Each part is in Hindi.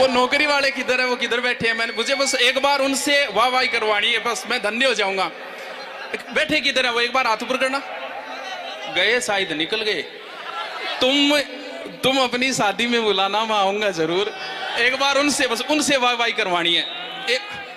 वो नौकरी वाले किधर है, वो किधर बैठे हैं? मैंने मुझे बस एक बार उनसे वाह वाही करवानी है, बस मैं धन्य हो जाऊंगा। बैठे किधर है वो, एक बार हाथ ऊपर करना। गए शायद, निकल गए। तुम अपनी शादी में बुलाना, मैं आऊंगा जरूर। एक बार उनसे, बस उनसे वाह वाही करवानी है।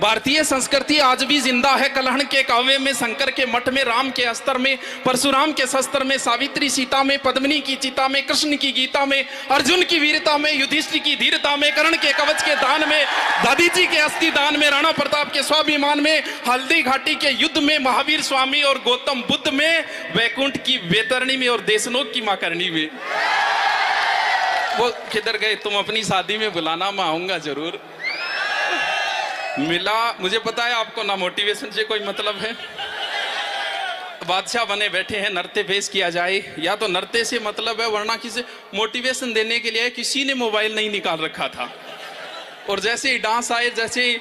भारतीय संस्कृति आज भी जिंदा है। कलहण के काव्य में, शंकर के मठ में, राम के अस्त्र में, परशुराम के शस्त्र में, सावित्री सीता में, पद्मिनी की चिता में, कृष्ण की गीता में, अर्जुन की वीरता में, युधिष्ठिर की धीरता में, कर्ण के कवच के दान में, दादी जी के अस्थि दान में, राणा प्रताप के स्वाभिमान में, हल्दी घाटी के युद्ध में, महावीर स्वामी और गौतम बुद्ध में, वैकुंठ की वेतरणी में और देशनोक की माकरणी में। वो किधर गए? तुम अपनी शादी में बुलाना, मैं आऊंगा जरूर। मिला, मुझे पता है आपको ना मोटिवेशन से कोई मतलब है। बादशाह बने बैठे हैं, नृत्य पेश किया जाए, या तो नृत्य से मतलब है, वरना किसी मोटिवेशन देने के लिए किसी ने मोबाइल नहीं निकाल रखा था। और जैसे ही डांस आए, जैसे ही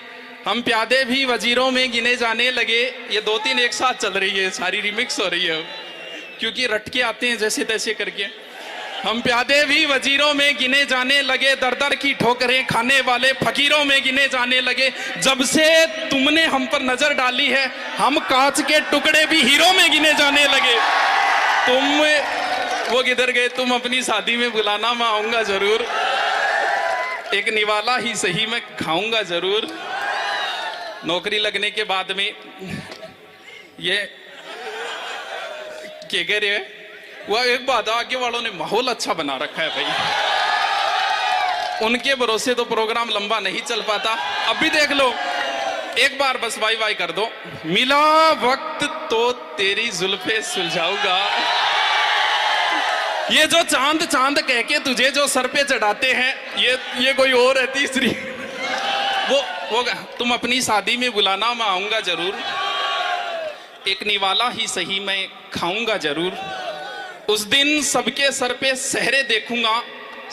हम प्यादे भी वजीरों में गिने जाने लगे, ये 2-3 एक साथ चल रही है, सारी रिमिक्स हो रही है, क्योंकि रटके आते हैं जैसे तैसे करके। हम प्यादे भी वजीरों में गिने जाने लगे, दर दर की ठोकरें खाने वाले फकीरों में गिने जाने लगे। जब से तुमने हम पर नजर डाली है, हम कांच के टुकड़े भी हीरो में गिने जाने लगे। वो किधर गए? तुम अपनी शादी में बुलाना, मैं आऊंगा जरूर। एक निवाला ही सही, मैं खाऊंगा जरूर। नौकरी लगने के बाद में ये क्या कह रहे हैं? वह एक बात, आगे वालों ने माहौल अच्छा बना रखा है भाई, उनके भरोसे तो प्रोग्राम लंबा नहीं चल पाता। अब भी देख लो, एक बार बस वाई वाई कर दो। मिला वक्त तो तेरी जुल्फे सुलझाऊंगा। ये जो चांद चांद कह के तुझे जो सर पे चढ़ाते हैं, ये कोई और है तीसरी। वो तुम अपनी शादी में बुलाना, मैं आऊंगा जरूर। एक निवाला ही सही, मैं खाऊंगा जरूर। उस दिन सबके सर पे सहरे देखूंगा,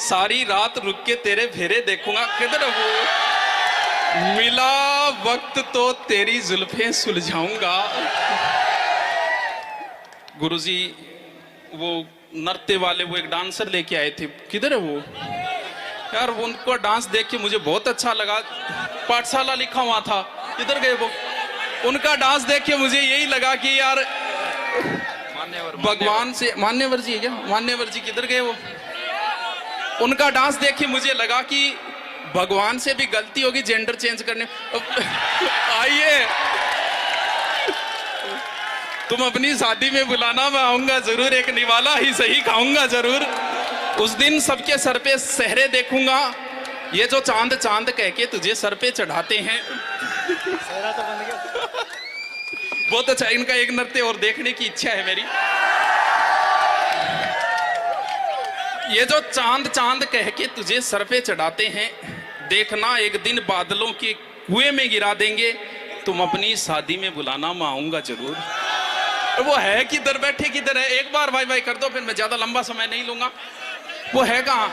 सारी रात रुक के तेरे फेरे देखूंगा। किधर वो? मिला वक्त तो तेरी जुल्फें सुलझाऊंगा। गुरुजी वो नृत्य वाले, वो एक डांसर लेके आए थे, किधर है वो यार? वो उनको डांस देख के मुझे बहुत अच्छा लगा। पाठशाला लिखा हुआ था, किधर गए वो? उनका डांस देख के मुझे यही लगा कि यार भगवान से, मान्यवर जी है क्या? मान्यवर जी किधर गए वो? उनका डांस देख के मुझे लगा कि भगवान से भी गलती होगी जेंडर चेंज करने। आइए, तुम अपनी शादी में बुलाना, मैं आऊंगा जरूर। एक निवाला ही सही, खाऊंगा जरूर। उस दिन सबके सर पे सहरे देखूंगा, ये जो चांद चांद कह के तुझे सर पे चढ़ाते हैं। सहरा तो बन गया। बहुत अच्छा, इनका एक नृत्य और देखने की इच्छा है मेरी। ये जो चांद चांद कह के तुझे सर पे चढ़ाते हैं, देखना एक दिन बादलों के कुएं में गिरा देंगे। तुम अपनी शादी में बुलाना, मैं आऊंगा जरूर। वो है किधर? बैठे किधर है? एक बार भाई भाई कर दो, फिर मैं ज्यादा लंबा समय नहीं लूंगा। वो है कहाँ?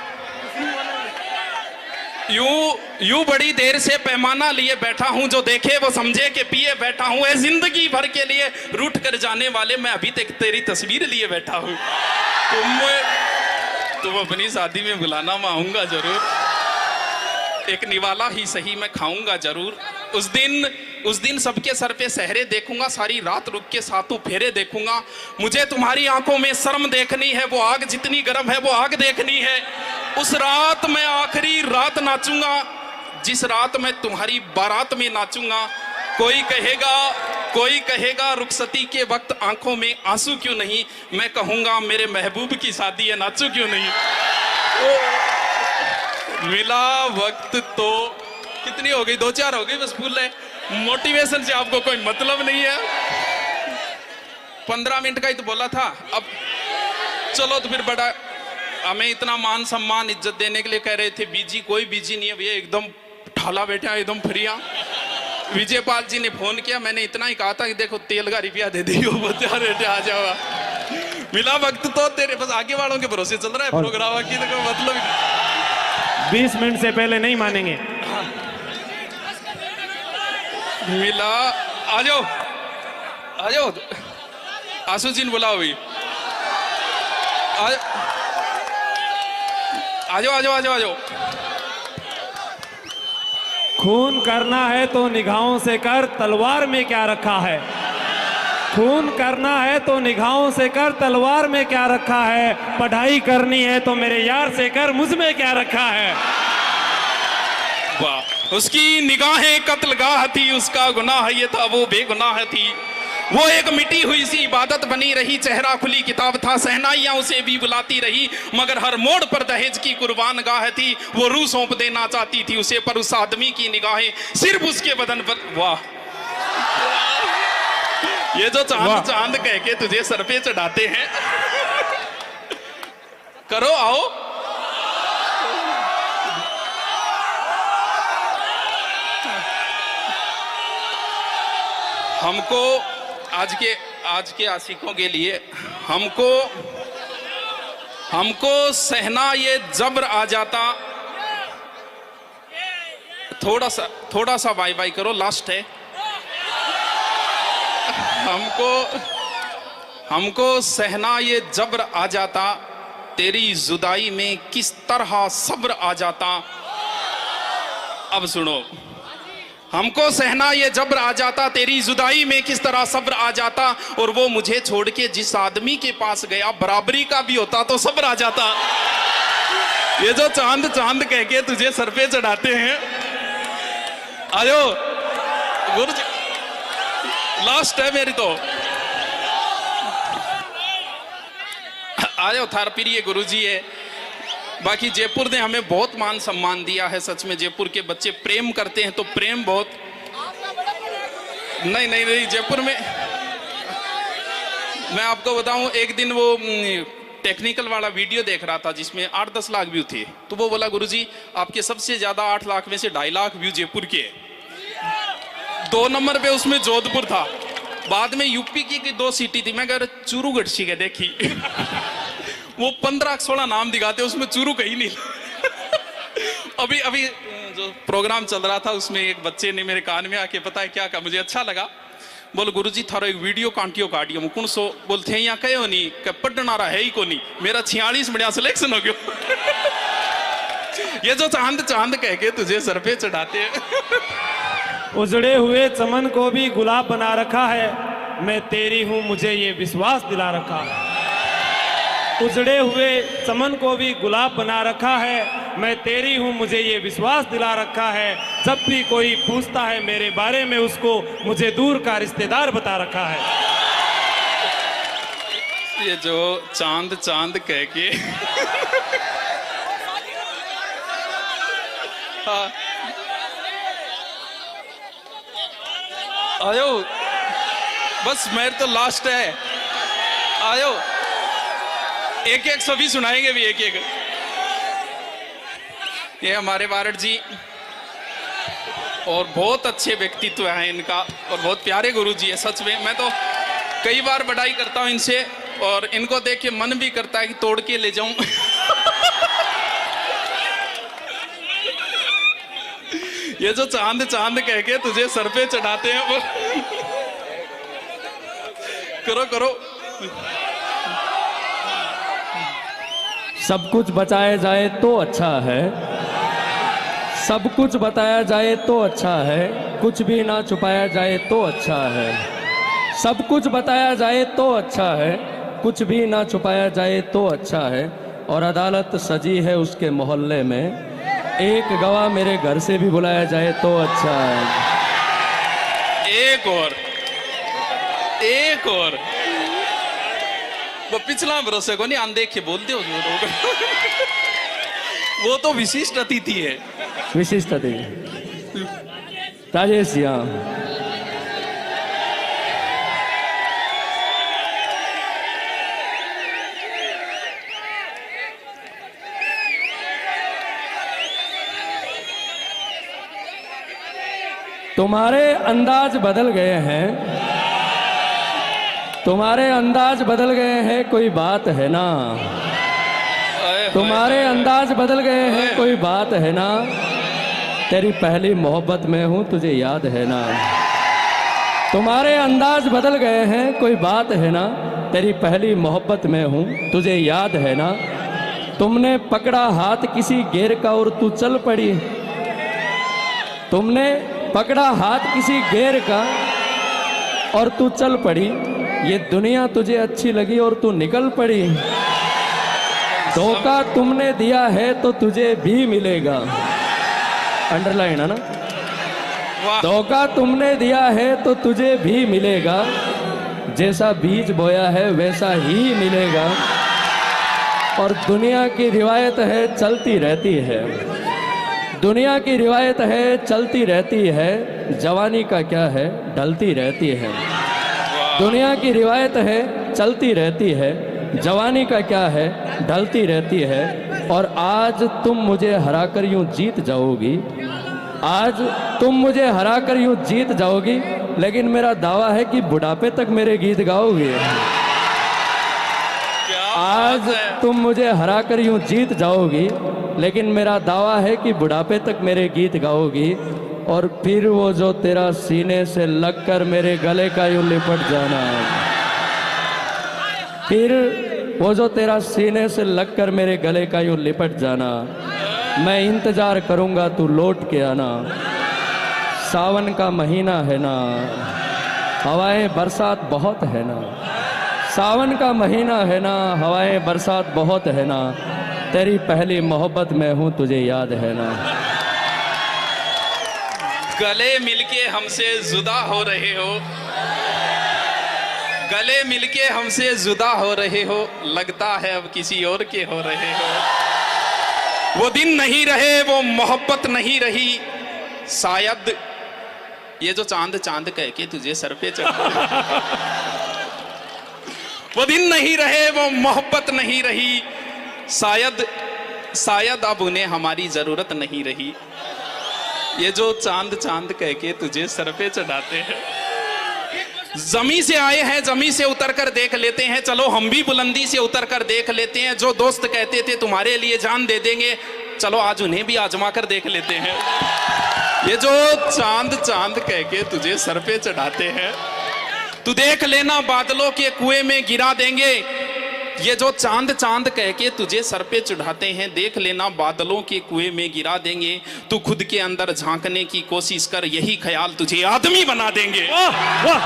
यूं बड़ी देर से पैमाना लिए बैठा हूं, जो देखे वो समझे कि पिए बैठा हूं। है जिंदगी भर के लिए रूठ कर जाने वाले, मैं अभी तक तेरी तस्वीर लिए बैठा हूं। तुम अपनी शादी में बुलाना, मैं आऊंगा जरूर। एक निवाला ही सही, मैं खाऊंगा जरूर। उस दिन सबके सर पे सहरे देखूंगा, सारी रात रुक के सातों फेरे देखूंगा। मुझे तुम्हारी आंखों में शर्म देखनी है, वो आग जितनी गर्म है वो आग देखनी है। उस रात मैं आखिरी रात नाचूंगा, जिस रात मैं तुम्हारी बारात में नाचूंगा। कोई कहेगा रुखसती के वक्त आंखों में आंसू क्यों नहीं? मैं कहूंगा मेरे महबूब की शादी है, नाचू क्यों नहीं? मिला वक्त तो कितनी हो गई? 2-4 हो गई बस, फूल है। मोटिवेशन से आपको कोई मतलब नहीं है। 15 मिनट का ही तो बोला था। अब चलो तो फिर बड़ा हमें इतना मान सम्मान इज्जत देने के लिए कह रहे थे। बीजी कोई बीजी नहीं है भैया, एकदम ठाला बैठा, एकदम फ्रिया। विजयपाल जी ने फोन किया, मैंने इतना ही कहा था कि देखो तेल का रुपया दे दियो, आ जाओ। मिला वक्त तो तेरे, बस आगे वालों के भरोसे चल रहा है प्रोग्राम की, तो मतलब 20 मिनट से पहले नहीं मानेंगे। मिला, आ जाओ आशु जी ने बुलाओ भाई। आ जाओ। खून करना है तो निगाहों से कर, तलवार में क्या रखा है। खून करना है तो निगाहों से कर, तलवार में क्या रखा है। पढ़ाई करनी है तो मेरे यार से कर, मुझ में क्या रखा है। वाह, उसकी निगाहें कत्लगाह थी, उसका गुनाह ये था वो बेगुनाह थी। वो एक मिटी हुई सी इबादत बनी रही, चेहरा खुली किताब था, सहनाइयां उसे भी बुलाती रही, मगर हर मोड़ पर दहेज की कुर्बान गाह थी। वो रूह सौंप देना चाहती थी उसे, पर उस आदमी की निगाहें सिर्फ उसके बदन पर। वाह, ये जो चांद चांद कह के तुझे सर पे चढ़ाते हैं, करो आओ। हमको आज के आशिकों के लिए हमको सहना ये जब्र आ जाता। थोड़ा सा बाय बाय करो, लास्ट है। हमको सहना ये जब्र आ जाता, तेरी जुदाई में किस तरह सब्र आ जाता। अब सुनो, हमको सहना ये जब्र आ जाता, तेरी जुदाई में किस तरह सब्र आ जाता। और वो मुझे छोड़ के जिस आदमी के पास गया, बराबरी का भी होता तो सब्र आ जाता। ये जो चांद चांद कह के तुझे सर पे चढ़ाते हैं, आयो गुरु जी, लास्ट है मेरी तो। आयो थार प्रिय गुरु जी है। बाकी जयपुर ने हमें बहुत मान सम्मान दिया है, सच में जयपुर के बच्चे प्रेम करते हैं, तो प्रेम बहुत। नहीं जयपुर में मैं आपको बताऊं, एक दिन वो टेक्निकल वाला वीडियो देख रहा था जिसमें 8-10 लाख व्यू थे, तो वो बोला गुरुजी आपके सबसे ज्यादा 8 लाख में से 2.5 लाख व्यू जयपुर के। 2 नंबर पे उसमें जोधपुर था, बाद में यूपी की 2 सिटी थी। मैं कह रहा चूरू गढ़सी के देखी वो 15-16 नाम दिखाते, उसमें चूरू कहीं नहीं। अभी जो प्रोग्राम चल रहा था उसमें एक बच्चे ने मेरे कान में आके पता है क्या कहा, मुझे अच्छा लगा। बोल गुरुजी थारो एक वीडियो काटियो मुकुण सो बोलते यहाँ कहो नहीं पढ़ना रहा है ही को नहीं, मेरा 46 बढ़िया सिलेक्शन हो गयो। ये जो चांद चांद कह के तुझे सर पे चढ़ाते हैं। उजड़े हुए चमन को भी गुलाब बना रखा है, मैं तेरी हूं मुझे ये विश्वास दिला रखा है। उजड़े हुए चमन को भी गुलाब बना रखा है, मैं तेरी हूं मुझे ये विश्वास दिला रखा है। जब भी कोई पूछता है मेरे बारे में, उसको मुझे दूर का रिश्तेदार बता रखा है। ये जो चांद चांद कह के हाँ। आयो बस मेरे तो लास्ट है, आयो एक एक सभी सुनाएंगे भी एक एक। ये हमारे वारड जी और बहुत अच्छे व्यक्तित्व हैं इनका, और बहुत प्यारे गुरु जी है सच में। मैं तो कई बार बड़ाई करता हूं इनसे, और इनको देख के मन भी करता है कि तोड़ के ले जाऊं। ये जो चांद चांद कह के तुझे सर पे चढ़ाते हैं वो करो करो। सब कुछ बचाया जाए तो अच्छा है, सब कुछ बताया जाए तो अच्छा है, कुछ भी ना छुपाया जाए तो अच्छा है। सब कुछ बताया जाए तो अच्छा है, कुछ भी ना छुपाया जाए तो अच्छा है। और अदालत सजी है उसके मोहल्ले में, एक गवाह मेरे घर से भी बुलाया जाए तो अच्छा है। एक और वो पिछला भरोसे को नहीं अनदेखे बोलते हो वो तो विशिष्ट अतिथि है। विशिष्ट अतिथि राजेश जी। हाँ, तुम्हारे अंदाज बदल गए हैं, तुम्हारे अंदाज बदल गए हैं, कोई बात है ना। तुम्हारे अंदाज बदल गए हैं, कोई बात है ना। तेरी पहली मोहब्बत में हूँ, तुझे याद है ना। तुम्हारे अंदाज बदल गए हैं, कोई बात है ना। तेरी पहली मोहब्बत में हूँ, तुझे याद है ना। तुमने पकड़ा हाथ किसी गैर का और तू चल पड़ी, तुमने पकड़ा हाथ किसी गैर का और तू चल पड़ी। ये दुनिया तुझे अच्छी लगी और तू निकल पड़ी। धोखा तुमने दिया है तो तुझे भी मिलेगा। अंडरलाइन है ना। वाह धोखा तुमने दिया है तो तुझे भी मिलेगा। जैसा बीज बोया है वैसा ही मिलेगा। और दुनिया की रिवायत है चलती रहती है। दुनिया की रिवायत है चलती रहती है। जवानी का क्या है ढलती रहती है। दुनिया की रिवायत है चलती रहती है। जवानी का क्या है ढलती रहती है। और आज तुम मुझे हराकर यूं जीत जाओगी। आज तुम मुझे हराकर यूं जीत जाओगी। लेकिन मेरा दावा है कि बुढ़ापे तक मेरे गीत गाओगे। आज तुम मुझे हराकर यूं जीत जाओगी। लेकिन मेरा दावा है कि बुढ़ापे तक मेरे गीत गाओगी। और फिर वो जो तेरा सीने से लगकर मेरे गले का यूं लिपट जाना। फिर वो जो तेरा सीने से लगकर मेरे गले का यूं लिपट जाना। मैं इंतजार करूंगा तू लौट के आना। सावन का महीना है ना। हवाएं बरसात बहुत है ना। सावन का महीना है ना। हवाएं बरसात बहुत है ना। तेरी पहली मोहब्बत में हूँ तुझे याद है ना। गले मिलके हमसे जुदा हो रहे हो। गले मिलके हमसे जुदा हो रहे हो। लगता है अब किसी और के हो रहे हो। वो दिन नहीं रहे वो मोहब्बत नहीं रही। शायद ये जो चांद चांद कह के तुझे सर पे चढ़ा। वो दिन नहीं रहे वो मोहब्बत नहीं रही। शायद अब उन्हें हमारी जरूरत नहीं रही। ये जो चांद चांद कह के तुझे सर पे चढ़ाते हैं। जमी से आए हैं जमी से उतर कर देख लेते हैं। चलो हम भी बुलंदी से उतर कर देख लेते हैं। जो दोस्त कहते थे तुम्हारे लिए जान दे देंगे, चलो आज उन्हें भी आजमा कर देख लेते हैं। ये जो चांद चांद कह के तुझे सर पे चढ़ाते हैं, तू देख लेना बादलों के कुएं में गिरा देंगे। ये जो चांद चांद कह के तुझे सर पे चढ़ाते हैं, देख लेना बादलों के कुएं में गिरा देंगे। तू खुद के अंदर झांकने की कोशिश कर, यही ख्याल तुझे आदमी बना देंगे। वाह वाह